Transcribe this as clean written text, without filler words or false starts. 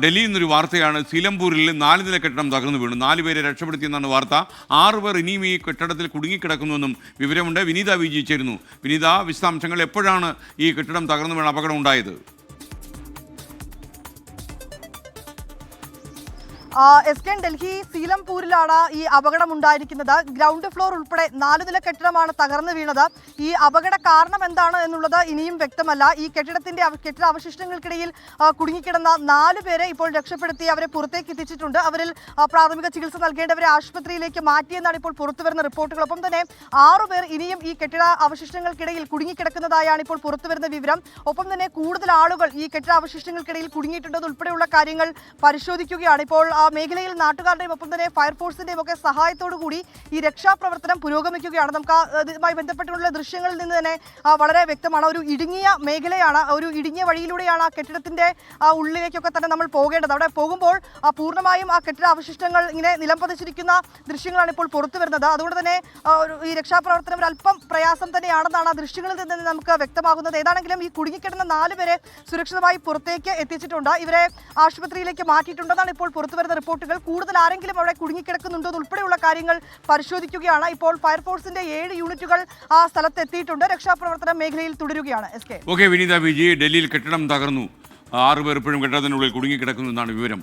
ഡൽഹിയിൽ നിന്നൊരു വാർത്തയാണ്. സീലംപൂരിൽ 4 നില കെട്ടിടം തകർന്നു വീണു. 4 പേരെ രക്ഷപ്പെടുത്തിയെന്നാണ് വാർത്ത. 6 പേർ ഇനിയും ഈ കെട്ടിടത്തിൽ കുടുങ്ങിക്കിടക്കുന്നുവെന്നും വിവരമുണ്ട്. വിനീത വിജി ചേരുന്നു. വിനീത, വിശദാംശങ്ങൾ. എപ്പോഴാണ് ഈ കെട്ടിടം തകർന്നു വീണ അപകടം ഉണ്ടായത്? എസ്കെൻ, ഡൽഹി സീലംപൂരിലാണ് ഈ അപകടം ഉണ്ടായിരിക്കുന്നത്. ഗ്രൗണ്ട് ഫ്ലോർ ഉൾപ്പെടെ 4 നില കെട്ടിടമാണ് തകർന്നു വീണത്. ഈ അപകട കാരണം എന്താണ് എന്നുള്ളത് ഇനിയും വ്യക്തമല്ല. ഈ കെട്ടിട അവശിഷ്ടങ്ങൾക്കിടയിൽ കുടുങ്ങിക്കിടന്ന 4 പേരെ ഇപ്പോൾ രക്ഷപ്പെടുത്തി അവരെ പുറത്തേക്ക് എത്തിച്ചിട്ടുണ്ട്. അവരിൽ പ്രാഥമിക ചികിത്സ നൽകേണ്ടവരെ ആശുപത്രിയിലേക്ക് മാറ്റിയെന്നാണ് ഇപ്പോൾ പുറത്തുവരുന്ന റിപ്പോർട്ടുകൾ. ഒപ്പം തന്നെ 6 പേർ ഇനിയും ഈ കെട്ടിട അവശിഷ്ടങ്ങൾക്കിടയിൽ കുടുങ്ങിക്കിടക്കുന്നതായാണ് ഇപ്പോൾ പുറത്തുവരുന്ന വിവരം. ഒപ്പം തന്നെ കൂടുതൽ ആളുകൾ ഈ കെട്ടിട അവശിഷ്ടങ്ങൾക്കിടയിൽ കുടുങ്ങിയിട്ടുള്ളത് ഉൾപ്പെടെയുള്ള കാര്യങ്ങൾ പരിശോധിക്കുകയാണ്. ഇപ്പോൾ മേഖലയിൽ നാട്ടുകാരുടെയും ഒപ്പം തന്നെ ഫയർഫോഴ്സിന്റെയും ഒക്കെ സഹായത്തോടു കൂടി ഈ രക്ഷാപ്രവർത്തനം പുരോഗമിക്കുകയാണ്. നമുക്ക് ഇതുമായി ബന്ധപ്പെട്ടുള്ള ദൃശ്യങ്ങളിൽ നിന്ന് തന്നെ വളരെ വ്യക്തമാണ്. ഒരു ഇടുങ്ങിയ മേഖലയാണ്, ഒരു ഇടുങ്ങിയ വഴിയിലൂടെയാണ് ആ കെട്ടിടത്തിന്റെ ഉള്ളിലേക്കൊക്കെ തന്നെ നമ്മൾ പോകേണ്ടത്. അവിടെ പോകുമ്പോൾ പൂർണ്ണമായും ആ കെട്ടിട അവശിഷ്ടങ്ങൾ ഇങ്ങനെ നിലംപതിച്ചിരിക്കുന്ന ദൃശ്യങ്ങളാണ് ഇപ്പോൾ പുറത്തു വരുന്നത്. അതുകൊണ്ട് തന്നെ ഈ രക്ഷാപ്രവർത്തനം ഒരു അല്പം പ്രയാസം തന്നെയാണെന്നാണ് ആ ദൃശ്യങ്ങളിൽ നിന്ന് നമുക്ക് വ്യക്തമാകുന്നത്. ഏതാണെങ്കിലും ഈ കുടുങ്ങിക്കിടന്ന 4 പേരെ സുരക്ഷിതമായി പുറത്തേക്ക് എത്തിച്ചിട്ടുണ്ട്. ഇവരെ ആശുപത്രിയിലേക്ക് മാറ്റിയിട്ടുണ്ടെന്നാണ് ഇപ്പോൾ പുറത്തുവരുന്ന റിപ്പോർട്ടുകൾ. കൂടുതൽ ആരെങ്കിലും അവിടെ കുടുങ്ങിക്കിടക്കുന്നുണ്ടോ ഉൾപ്പെടെയുള്ള കാര്യങ്ങൾ പരിശോധിക്കുകയാണ്. ഇപ്പോൾ ഫയർഫോഴ്സിന്റെ 7 യൂണിറ്റുകൾ ആ സ്ഥലത്ത് എത്തിയിട്ടുണ്ട്. രക്ഷാപ്രവർത്തനം മേഖലയിൽ തുടരുകയാണ്. വിനീത വിജി, ഡൽഹിയിൽ കെട്ടിടം തകർന്നു. 6 പേർ ഇപ്പോഴും കെട്ടിടത്തിനുള്ളിൽ കുടുങ്ങിക്കിടക്കുന്നു എന്നാണ് വിവരം.